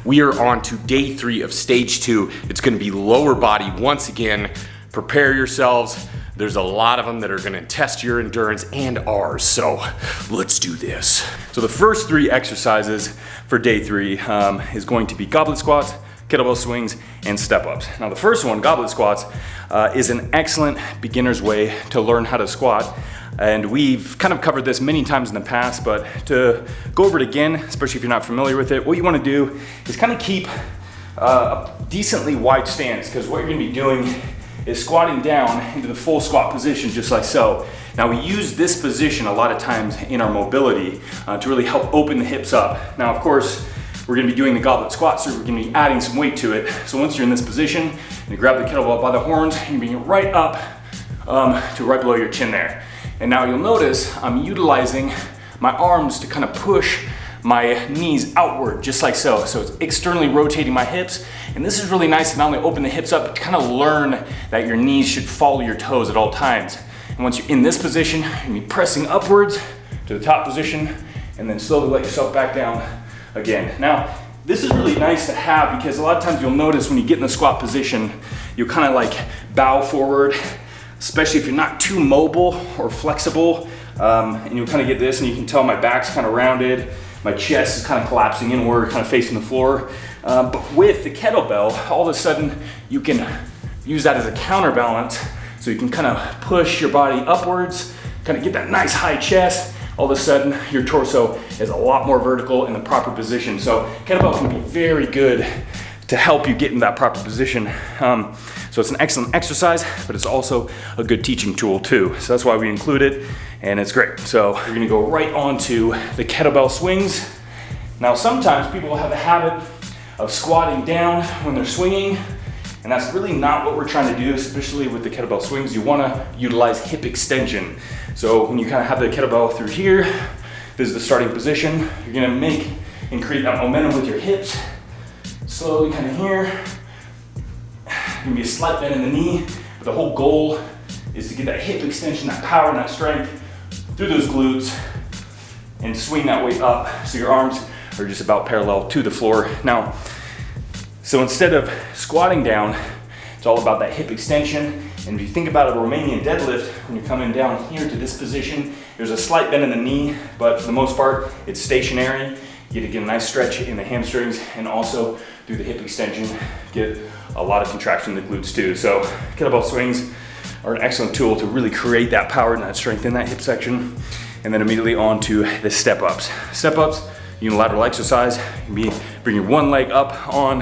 We are on to day 3 of stage 2. It's gonna be lower body once again. Prepare yourselves. There's a lot of them that are gonna test your endurance and ours, so let's do this. So the first 3 exercises for day 3 is going to be goblet squats, kettlebell swings, and step-ups. Now the first one, goblet squats, is an excellent beginner's way to learn how to squat. And we've kind of covered this many times in the past, but to go over it again, especially if you're not familiar with it, what you wanna do is kind of keep a decently wide stance, because what you're gonna be doing is squatting down into the full squat position, just like so. Now we use this position a lot of times in our mobility to really help open the hips up. Now, of course, we're gonna be doing the goblet squat, so we're gonna be adding some weight to it. So once you're in this position, you grab the kettlebell by the horns, and you bring it right up to right below your chin there. And now you'll notice I'm utilizing my arms to kind of push my knees outward, just like so. So it's externally rotating my hips. And this is really nice to not only open the hips up, but to kind of learn that your knees should follow your toes at all times. And once you're in this position, you're gonna be pressing upwards to the top position, and then slowly let yourself back down again. Now, this is really nice to have because a lot of times you'll notice when you get in the squat position, you'll kind of like bow forward, especially if you're not too mobile or flexible. And you'll kind of get this, and you can tell my back's kind of rounded, my chest is kind of collapsing inward, kind of facing the floor. But with the kettlebell, all of a sudden you can use that as a counterbalance. So you can kind of push your body upwards, kind of get that nice high chest. All of a sudden your torso is a lot more vertical in the proper position. So kettlebell can be very good to help you get in that proper position. So it's an excellent exercise, but it's also a good teaching tool too. So that's why we include it, and it's great. So we're gonna go right on to the kettlebell swings. Now sometimes people have a habit of squatting down when they're swinging, and that's really not what we're trying to do, especially with the kettlebell swings. You wanna utilize hip extension. So when you kind of have the kettlebell through here, this is the starting position. You're gonna make and create that momentum with your hips. Slowly kind of here. Gonna be a slight bend in the knee, but the whole goal is to get that hip extension, that power and that strength through those glutes and swing that weight up so your arms are just about parallel to the floor. Now, so instead of squatting down, it's all about that hip extension. And if you think about a Romanian deadlift, when you're coming down here to this position, there's a slight bend in the knee, but for the most part, it's stationary. You get to get a nice stretch in the hamstrings, and also through the hip extension, get a lot of contraction in the glutes too. So kettlebell swings are an excellent tool to really create that power and that strength in that hip section. And then immediately on to the step-ups. Step-ups, unilateral exercise. You can be bringing one leg up on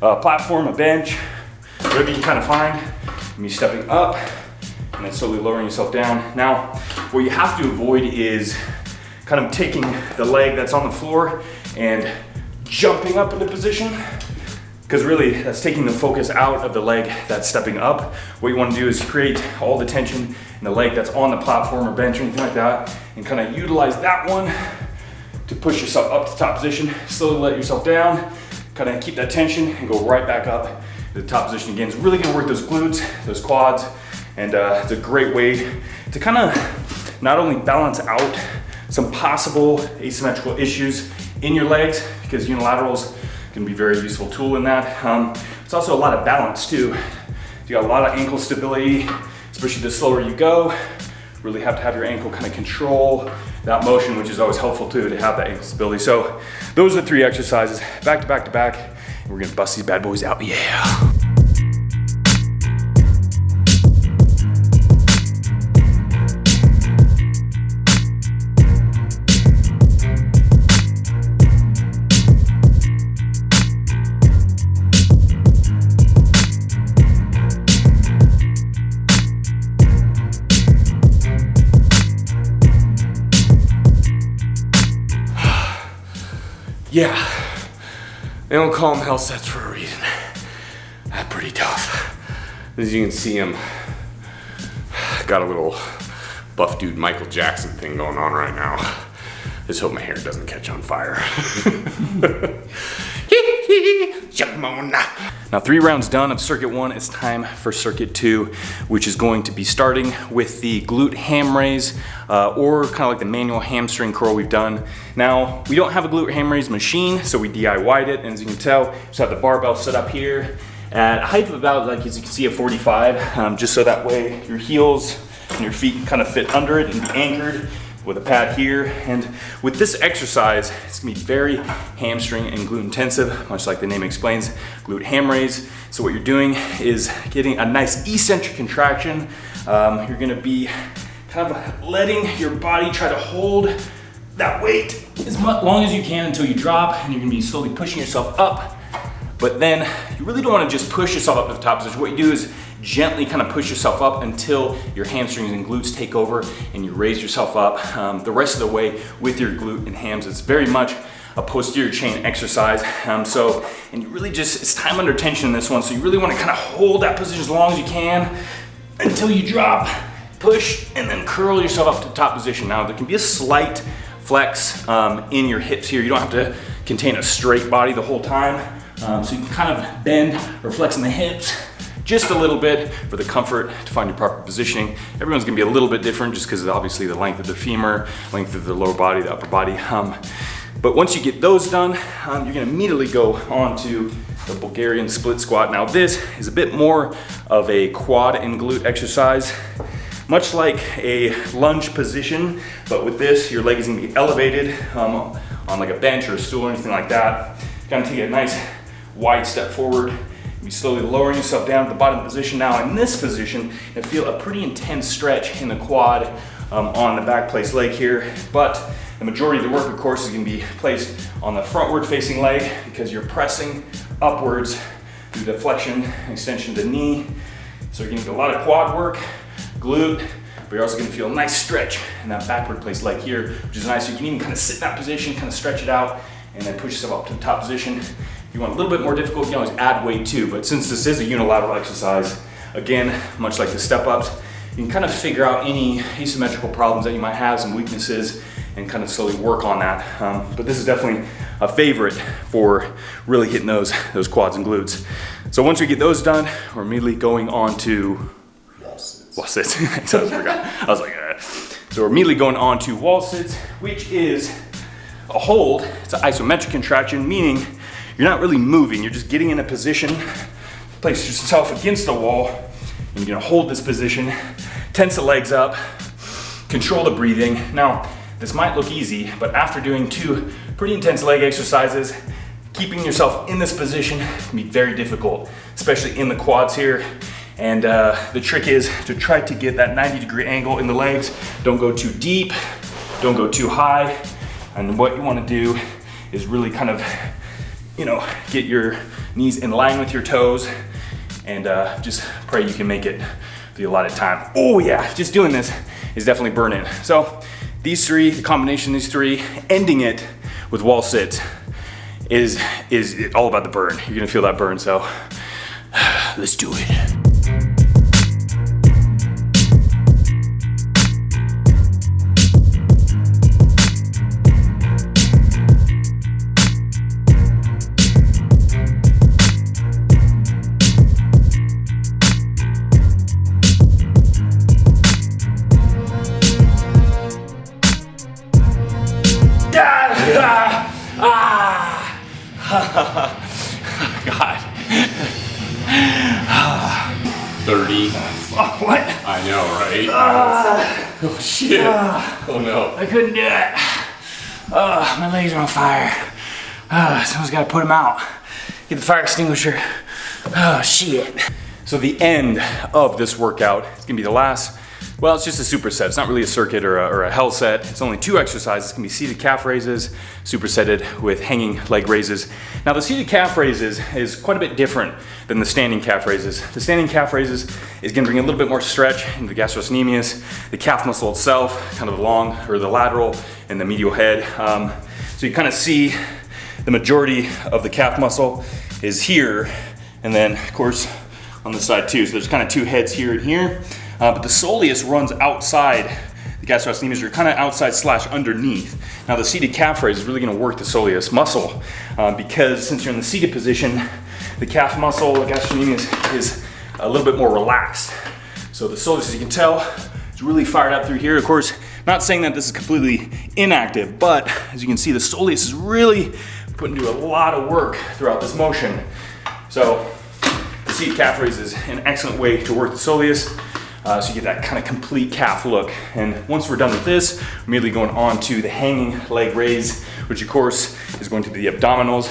a platform, a bench, whatever you can kind of find. And be stepping up and then slowly lowering yourself down. Now, what you have to avoid is kind of taking the leg that's on the floor and jumping up into position, because really that's taking the focus out of the leg that's stepping up. What you want to do is create all the tension in the leg that's on the platform or bench or anything like that, and kind of utilize that one to push yourself up to the top position. Slowly let yourself down, kind of keep that tension and go right back up to the top position again. It's really going to work those glutes, those quads, and it's a great way to kind of not only balance out some possible asymmetrical issues in your legs, because unilaterals can be a very useful tool in that. It's also a lot of balance too. You got a lot of ankle stability, especially the slower you go. Really have to have your ankle kind of control that motion, which is always helpful too, to have that ankle stability. So those are the 3 exercises, back to back to back, and we're gonna bust these bad boys out, yeah. Yeah, they don't call them hell sets for a reason. That's pretty tough. As you can see, I'm got a little buff dude Michael Jackson thing going on right now. Just hope my hair doesn't catch on fire. Now 3 rounds done of circuit 1, it's time for circuit 2, which is going to be starting with the glute ham raise, or kind of like the manual hamstring curl we've done. Now, we don't have a glute ham raise machine, so we DIY'd it, and as you can tell, just have the barbell set up here at a height of about, like as you can see, a 45, just so that way your heels and your feet can kind of fit under it and be anchored with a pad here. And with this exercise, it's gonna be very hamstring and glute intensive, much like the name explains, glute ham raise. So what you're doing is getting a nice eccentric contraction. You're gonna be kind of letting your body try to hold that weight as long as you can until you drop, and you're gonna be slowly pushing yourself up. But then you really don't want to just push yourself up to the top position. What you do is gently kind of push yourself up until your hamstrings and glutes take over and you raise yourself up the rest of the way with your glute and hams. It's very much a posterior chain exercise. And you really just, it's time under tension in this one. So you really want to kind of hold that position as long as you can until you drop, push, and then curl yourself up to the top position. Now there can be a slight flex in your hips here. You don't have to contain a straight body the whole time. So you can kind of bend or flex in the hips just a little bit for the comfort to find your proper positioning. Everyone's gonna be a little bit different just because of obviously the length of the femur, length of the lower body, the upper body. But once you get those done, you're gonna immediately go on to the Bulgarian split squat. Now this is a bit more of a quad and glute exercise, much like a lunge position, but with this, your leg is gonna be elevated on like a bench or a stool or anything like that. You're gonna take a nice wide step forward. You're slowly lowering yourself down to the bottom position. Now in this position, you feel a pretty intense stretch in the quad on the back place leg here, but the majority of the work, of course, is gonna be placed on the frontward facing leg because you're pressing upwards through the flexion and extension of the knee. So you're gonna get a lot of quad work, glute, but you're also gonna feel a nice stretch in that backward placed leg here, which is nice. So you can even kind of sit in that position, kind of stretch it out, and then push yourself up to the top position. If you want a little bit more difficult, you can always add weight too, but since this is a unilateral exercise, again, much like the step ups, you can kind of figure out any asymmetrical problems that you might have, some weaknesses, and kind of slowly work on that. But this is definitely a favorite for really hitting those quads and glutes. So once we get those done, we're immediately going on to wall sits. So I forgot. I was like, So we're immediately going on to wall sits, which is a hold. It's an isometric contraction, meaning you're not really moving. You're just getting in a position, place yourself against the wall, and you're gonna hold this position, tense the legs up, control the breathing. Now, this might look easy, but after doing 2 pretty intense leg exercises, keeping yourself in this position can be very difficult, especially in the quads here. And the trick is to try to get that 90-degree angle in the legs. Don't go too deep, don't go too high. And what you wanna do is really kind of, get your knees in line with your toes and just pray you can make it the allotted time. Oh yeah, just doing this is definitely burning. So these 3, the combination of these 3, ending it with wall sits is all about the burn. You're gonna feel that burn, so let's do it. God. 30. Oh, what? I know, right? Oh shit. Oh no. I couldn't do it. My legs are on fire. Someone's got to put them out. Get the fire extinguisher. Oh shit. So the end of this workout is gonna be the last. Well, it's just a superset. It's not really a circuit or a hell set. It's only 2 exercises. It's gonna be seated calf raises, supersetted with hanging leg raises. Now the seated calf raises is quite a bit different than the standing calf raises. The standing calf raises is gonna bring a little bit more stretch into the gastrocnemius, the calf muscle itself, kind of the lateral and the medial head. So you kind of see the majority of the calf muscle is here, and then of course on the side too. So there's kind of 2 heads here and here. But the soleus runs outside the gastrocnemius are kind of outside / underneath. Now the seated calf raise is really going to work the soleus muscle because since you're in the seated position, the calf muscle, the gastrocnemius, is a little bit more relaxed. So the soleus, as you can tell, is really fired up through here. Of course, not saying that this is completely inactive, but as you can see, the soleus is really putting into a lot of work throughout this motion. So the seated calf raise is an excellent way to work the soleus. So you get that kind of complete calf look. And once we're done with this, we're immediately going on to the hanging leg raise, which of course is going to be the abdominals.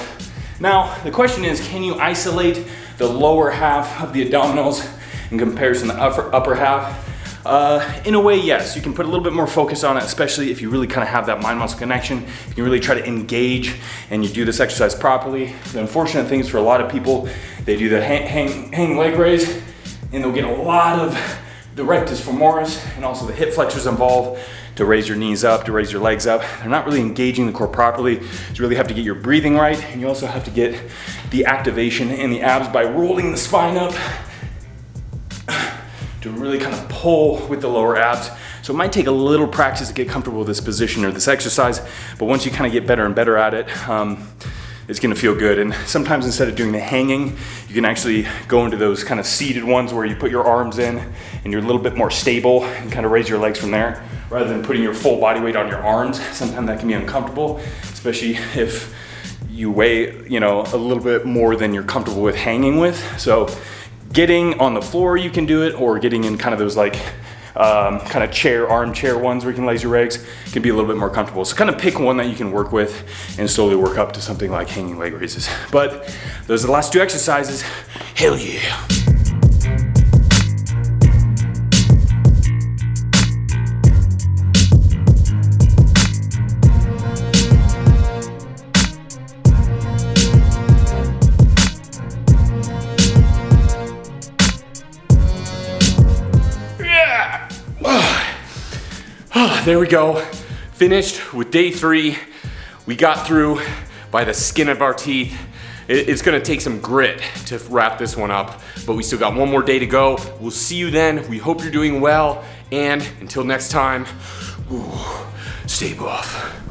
Now, the question is, can you isolate the lower half of the abdominals in comparison to the upper half? In a way, yes. You can put a little bit more focus on it, especially if you really kind of have that mind-muscle connection. If you can really try to engage and you do this exercise properly. The unfortunate thing is for a lot of people, they do the hang leg raise and they'll get a lot of the rectus femoris and also the hip flexors involved to raise your knees up, to raise your legs up. They're not really engaging the core properly. You really have to get your breathing right, and you also have to get the activation in the abs by rolling the spine up to really kind of pull with the lower abs. So it might take a little practice to get comfortable with this position or this exercise, but once you kind of get better and better at it, it's gonna feel good. And sometimes instead of doing the hanging, you can actually go into those kind of seated ones where you put your arms in and you're a little bit more stable and kind of raise your legs from there rather than putting your full body weight on your arms. Sometimes that can be uncomfortable, especially if you weigh, you know, a little bit more than you're comfortable with hanging with. So getting on the floor, you can do it, or getting in kind of those like kind of armchair ones where you can raise your legs can be a little bit more comfortable. So kind of pick one that you can work with and slowly work up to something like hanging leg raises. But those are the last 2 exercises. Hell yeah. There we go, finished with day 3. We got through by the skin of our teeth. It's gonna take some grit to wrap this one up, but we still got one more day to go. We'll see you then. We hope you're doing well, and until next time, stay buff.